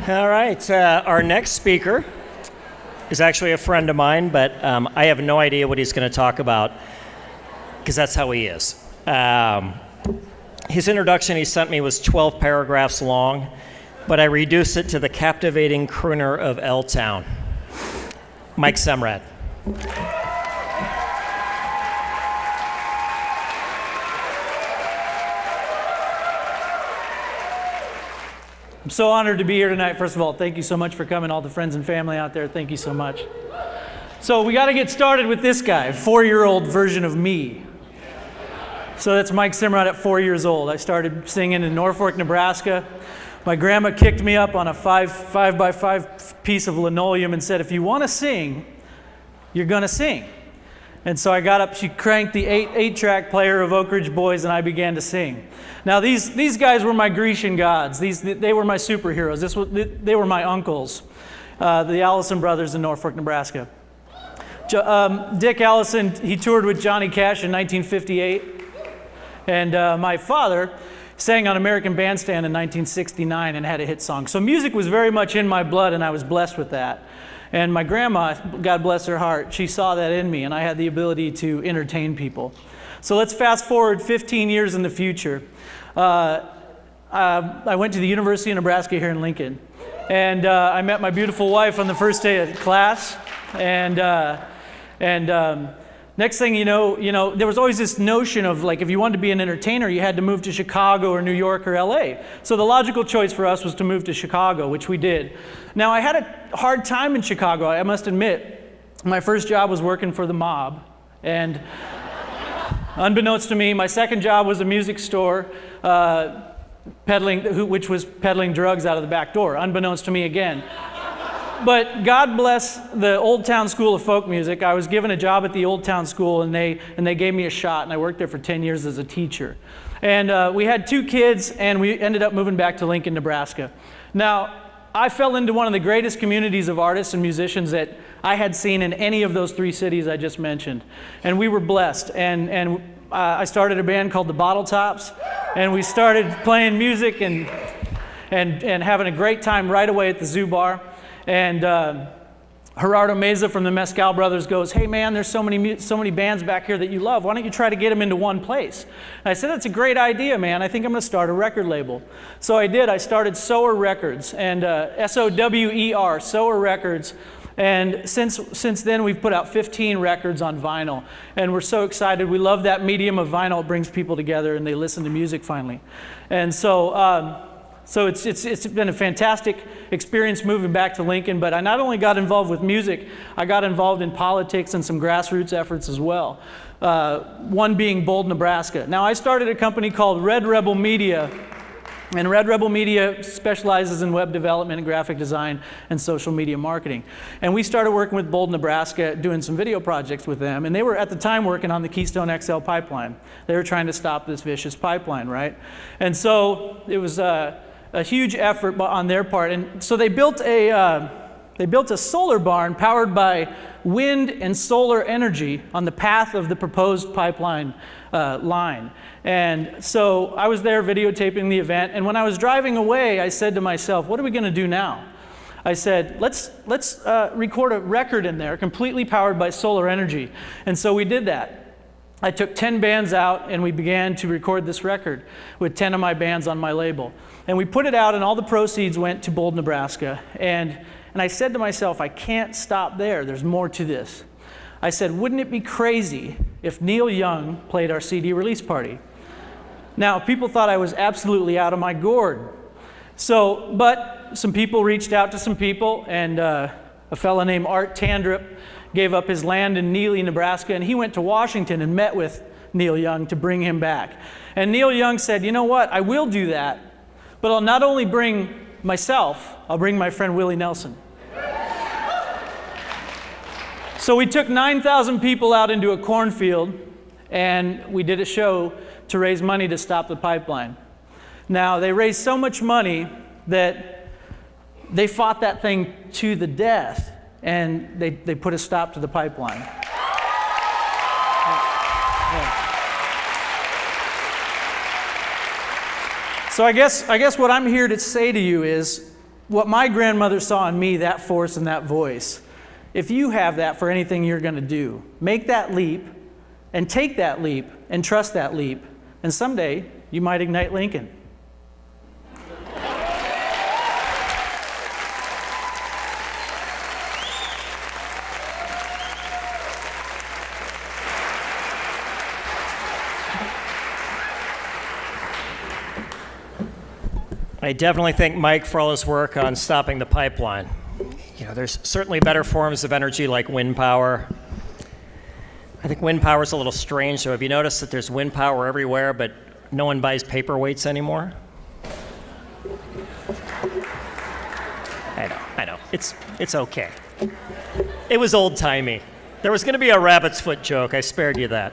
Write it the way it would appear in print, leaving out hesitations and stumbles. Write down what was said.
All right, our next speaker is actually a friend of mine, but I have no idea what he's going to talk about because that's how he is. His introduction he sent me was 12 paragraphs long, but I reduced it to the captivating crooner of L-Town, Mike Semrad. I'm so honored to be here tonight. First of all, thank you so much for coming, all the friends and family out there. Thank you so much. So we got to get started with this guy, 4-year-old version of me. So that's Mike Semrad at 4 years old. I started singing in Norfolk, Nebraska. My grandma kicked me up on a 5 by 5 piece of linoleum and said, if you want to sing, you're going to sing. And so I got up, she cranked the 8-track player of Oak Ridge Boys, and I began to sing. Now these guys were my Grecian gods. They were my superheroes. They were my uncles, the Allison brothers in Norfolk, Nebraska. Dick Allison, he toured with Johnny Cash in 1958. And my father sang on American Bandstand in 1969 and had a hit song. So music was very much in my blood, and I was blessed with that. And my grandma, God bless her heart, she saw that in me, and I had the ability to entertain people. So let's fast forward 15 years in the future. I went to the University of Nebraska here in Lincoln, and I met my beautiful wife on the first day of class. Next thing you know, there was always this notion of, like, if you wanted to be an entertainer, you had to move to Chicago or New York or LA. So the logical choice for us was to move to Chicago, which we did. Now, I had a hard time in Chicago, I must admit. My first job was working for the mob, and unbeknownst to me, my second job was a music store, which was peddling drugs out of the back door, unbeknownst to me again. But God bless the Old Town School of Folk Music. I was given a job at the Old Town School, and they gave me a shot, and I worked there for 10 years as a teacher. And we had 2 kids, and we ended up moving back to Lincoln, Nebraska. Now, I fell into one of the greatest communities of artists and musicians that I had seen in any of those 3 cities I just mentioned. And we were blessed. And I started a band called the Bottle Tops, and we started playing music and having a great time right away at the Zoo Bar. And Gerardo Meza from the Mescal Brothers goes, hey man, there's so many bands back here that you love. Why don't you try to get them into one place? And I said, that's a great idea, man. I think I'm going to start a record label. So I did. I started Sower Records, and S-O-W-E-R, Sower Records. And since then, we've put out 15 records on vinyl. And we're so excited. We love that medium of vinyl. It brings people together, and they listen to music finally. And so it's been a fantastic experience moving back to Lincoln, but I not only got involved with music, I got involved in politics and some grassroots efforts as well, one being Bold, Nebraska. Now, I started a company called Red Rebel Media, and Red Rebel Media specializes in web development and graphic design and social media marketing. And we started working with Bold, Nebraska, doing some video projects with them, and they were at the time working on the Keystone XL pipeline. They were trying to stop this vicious pipeline, right? And so it was a huge effort on their part, and so they built a solar barn powered by wind and solar energy on the path of the proposed pipeline line. And so I was there videotaping the event, and when I was driving away, I said to myself, what are we going to do now? I said, let's record a record in there completely powered by solar energy. And so we did that. I took 10 bands out, and we began to record this record with 10 of my bands on my label. And we put it out, and all the proceeds went to Bold, Nebraska. And I said to myself, I can't stop there. There's more to this. I said, wouldn't it be crazy if Neil Young played our CD release party? Now, people thought I was absolutely out of my gourd. But some people reached out to some people, and a fellow named Art Tandrip gave up his land in Neely, Nebraska, and he went to Washington and met with Neil Young to bring him back. And Neil Young said, you know what, I will do that, but I'll not only bring myself, I'll bring my friend Willie Nelson. So we took 9,000 people out into a cornfield, and we did a show to raise money to stop the pipeline. Now, they raised so much money that they fought that thing to the death, and they put a stop to the pipeline. So I guess what I'm here to say to you is what my grandmother saw in me, that force and that voice, if you have that for anything you're going to do, make that leap and take that leap and trust that leap, and someday you might ignite Lincoln. I definitely thank Mike for all his work on stopping the pipeline. There's certainly better forms of energy like wind power. I think wind power is a little strange. So have you noticed that there's wind power everywhere, but no one buys paperweights anymore? I know. It's okay. It was old-timey. There was going to be a rabbit's foot joke. I spared you that.